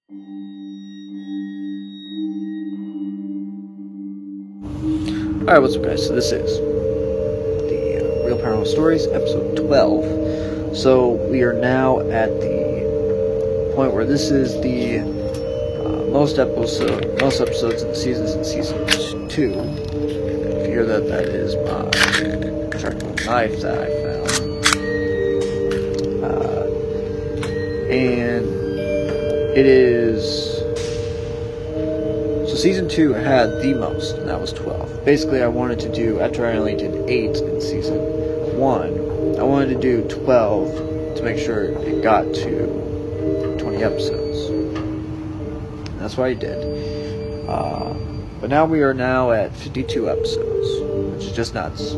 Alright, what's up guys? So this is the Real Paranormal Stories, episode 12. So we are now at the point where this is the most episodes in the seasons in season 2. If you hear that, that is my charcoal knife that I found. And it is... So season 2 had the most, and that was 12. Basically, I wanted to do, after I only did 8 in season 1, I wanted to do 12 to make sure it got to 20 episodes. And that's what I did. But now we are now at 52 episodes, which is just nuts.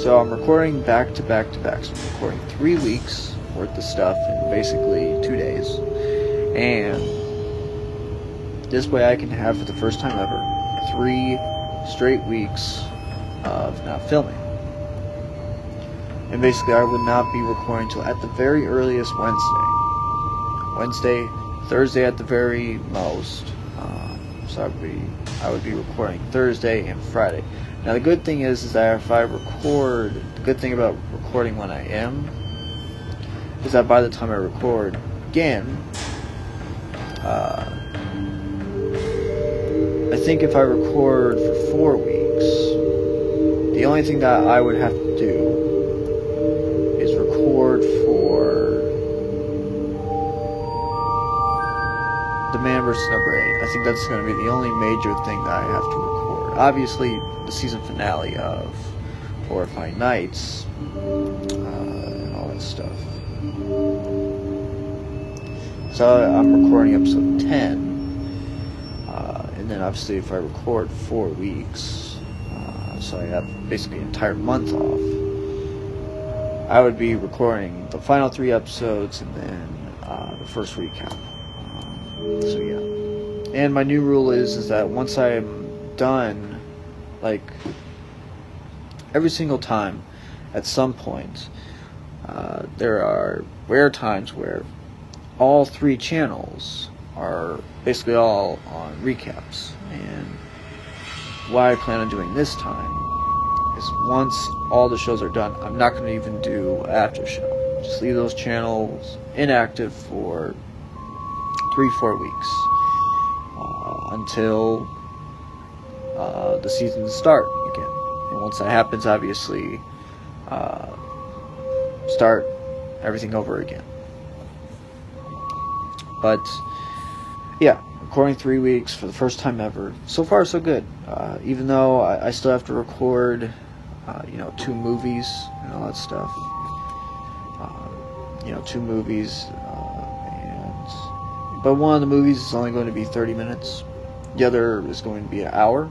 So I'm recording back to back to back. So I'm recording 3 weeks worth of stuff in basically 2 days. And this way I can have, for the first time ever, 3 straight weeks of not filming. And basically I would not be recording till at the very earliest Wednesday, Thursday at the very most. So I would be recording Thursday and Friday. Now the good thing is that if I record, the good thing about recording when I am, is that by the time I record again, I think if I record for 4 weeks, the only thing that I would have to do is record for the Man vs. Number 8. I think that's going to be the only major thing that I have to record. Obviously, the season finale of Horrifying Nights, and all that stuff. So I'm recording episode 10. And then obviously if I record 4 weeks, so I have basically an entire month off, I would be recording the final 3 episodes and then the first recap. So yeah. And my new rule is that once I am done, like every single time, at some point, there are rare times where all 3 channels are basically all on recaps. And what I plan on doing this time is once all the shows are done, I'm not going to even do after show. Just leave those channels inactive for 3-4 weeks until the seasons start again. And once that happens, obviously start everything over again. But yeah, recording 3 weeks for the first time ever. So far, so good. Even though I still have to record, 2 movies and all that stuff. 2 movies, but one of the movies is only going to be 30 minutes. The other is going to be an hour.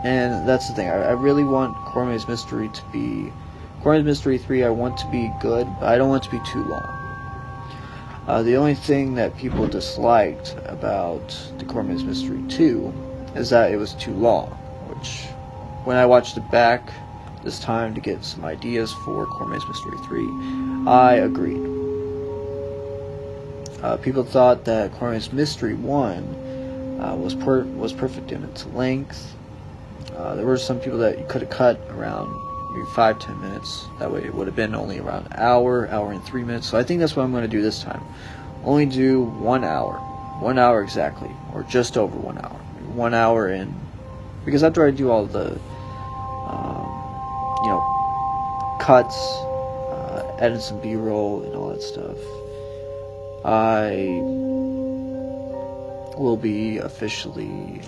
And that's the thing. I really want Cormier's Mystery to be... Cormier's Mystery 3 I want to be good, but I don't want it to be too long. The only thing that people disliked about the Cormier's Mystery 2 is that it was too long, which, when I watched it back this time to get some ideas for Cormier's Mystery 3, I agreed. People thought that Cormier's Mystery 1 was perfect in its length. There were some people that you could have cut around maybe 5-10 minutes. That way it would have been only around an hour and 3 minutes. So I think that's what I'm going to do this time. Only do 1 hour. 1 hour exactly. Or just over 1 hour. 1 hour in. Because after I do all the, cuts, edit some B-roll and all that stuff, I will be officially,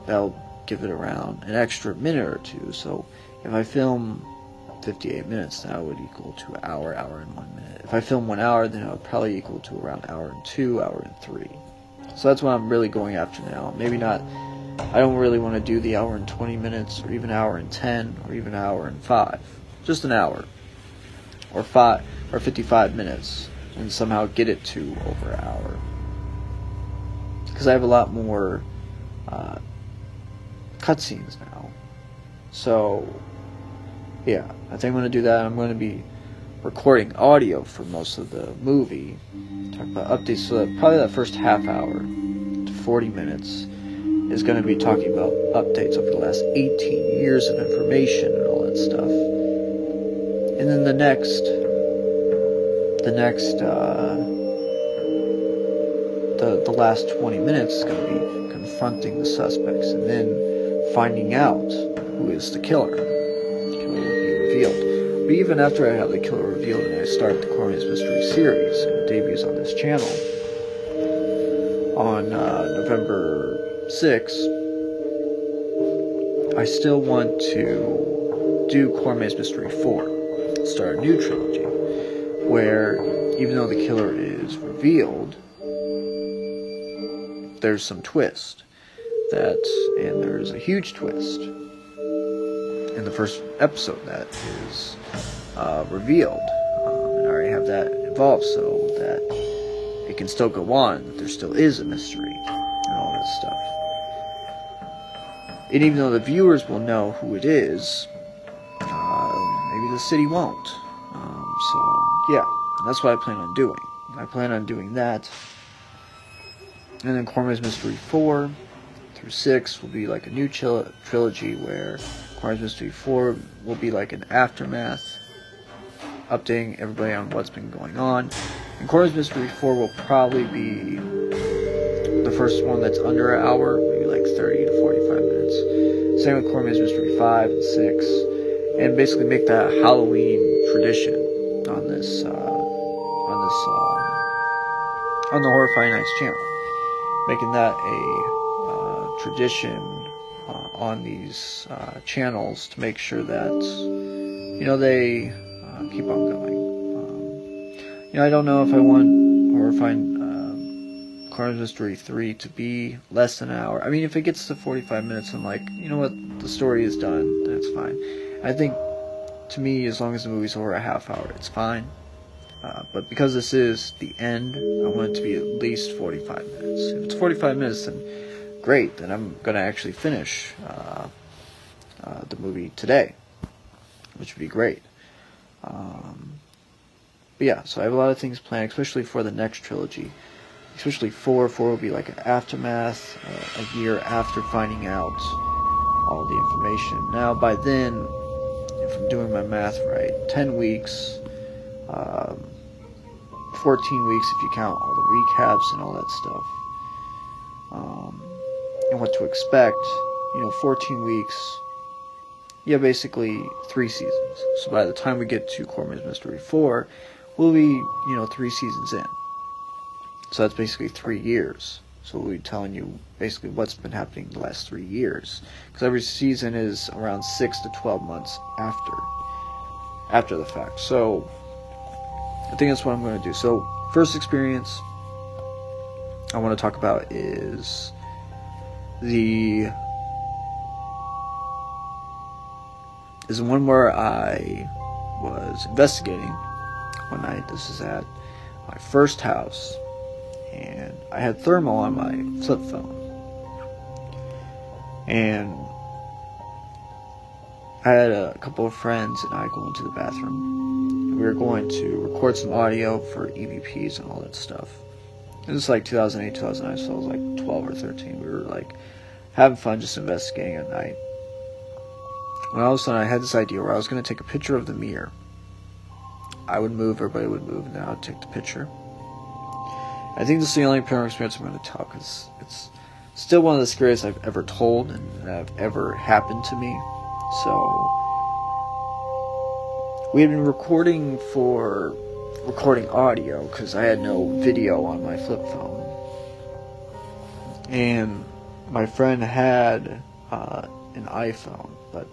that'll give it around an extra minute or 2. So if I film 58 minutes, that would equal to an hour and 1 minute. If I film 1 hour, then it would probably equal to around an hour and 2, hour and 3. So that's what I'm really going after now. Maybe not, I don't really want to do the hour and 20 minutes, or even hour and 10, or even hour and 5. Just an hour. Or 55 minutes. And somehow get it to over an hour. Because I have a lot more cutscenes now. So yeah, I think I'm going to do that. I'm going to be recording audio for most of the movie. Talk about updates, so that probably that first half hour to 40 minutes is going to be talking about updates over the last 18 years of information and all that stuff. And then the last 20 minutes is going to be confronting the suspects and then finding out who is the killer. The killer will be revealed. But even after I have the killer revealed and I start the Cormius Mystery series, and it debuts on this channel on November 6th, I still want to do Cormius Mystery 4, start a new trilogy, where even though the killer is revealed, there's some twist. And there's a huge twist in the first episode that is revealed. And I already have that involved so that it can still go on, that there still is a mystery and all that stuff. And even though the viewers will know who it is, maybe the city won't. So, yeah, that's what I plan on doing. I plan on doing that. And then Cormius Mystery 4 through 6 will be like a new trilogy where Cormius Mystery 4 will be like an aftermath, updating everybody on what's been going on. And Cormius Mystery 4 will probably be the first one that's under an hour, maybe like 30 to 45 minutes. Same with Cormius Mystery 5 and 6. And basically make that a Halloween tradition on the Horrifying Nights channel. Making that a tradition on these channels to make sure that they keep on going. I don't know if I want Horrifying Cormius Mystery 3 to be less than an hour. I mean, if it gets to 45 minutes, I'm like, you know what, the story is done, that's fine. I think, to me, as long as the movie's over a half hour, it's fine. But because this is the end, I want it to be at least 45 minutes. If it's 45 minutes, then great. Then I'm going to actually finish the movie today, which would be great. But yeah, so I have a lot of things planned, especially for the next trilogy. Especially 4. 4 will be like an aftermath, a year after finding out all the information. Now, by then, if I'm doing my math right, 10 weeks... 14 weeks if you count all the recaps and all that stuff. And what to expect, 14 weeks, basically 3 seasons. So by the time we get to Cormius Mystery 4, we'll be, 3 seasons in. So that's basically 3 years. So we'll be telling you basically what's been happening the last 3 years. Because every season is around 6 to 12 months after the fact. So I think that's what I'm going to do. So, first experience I want to talk about is the one where I was investigating one night. This is at my first house, and I had thermal on my flip phone, and I had a couple of friends and I go into the bathroom. We were going to record some audio for EVPs and all that stuff. It was like 2008, 2009, so I was like 12 or 13. We were like having fun, just investigating at night. When all of a sudden I had this idea where I was going to take a picture of the mirror. I would move, everybody would move, and then I would take the picture. I think this is the only paranormal experience I'm going to tell, because it's still one of the scariest I've ever told and that have ever happened to me. So we had been recording audio because I had no video on my flip phone, and my friend had an iPhone, but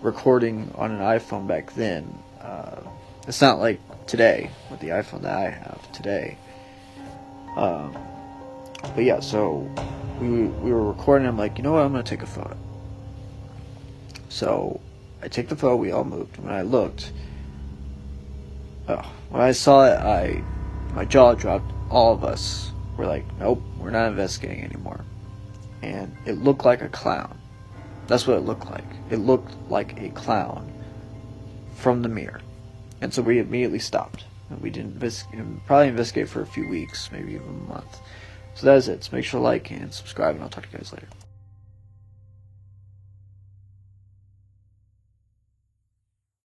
recording on an iPhone back then, it's not like today with the iPhone that I have today. But yeah, so we were recording. I'm like, you know what, I'm gonna take a photo. So I take the photo, we all moved. When I looked, when I saw it, my jaw dropped. All of us were like, nope, we're not investigating anymore. And it looked like a clown. That's what it looked like. It looked like a clown from the mirror. And so we immediately stopped. And we didn't probably investigate for a few weeks, maybe even a month. So that is it. So make sure to like and subscribe, and I'll talk to you guys later.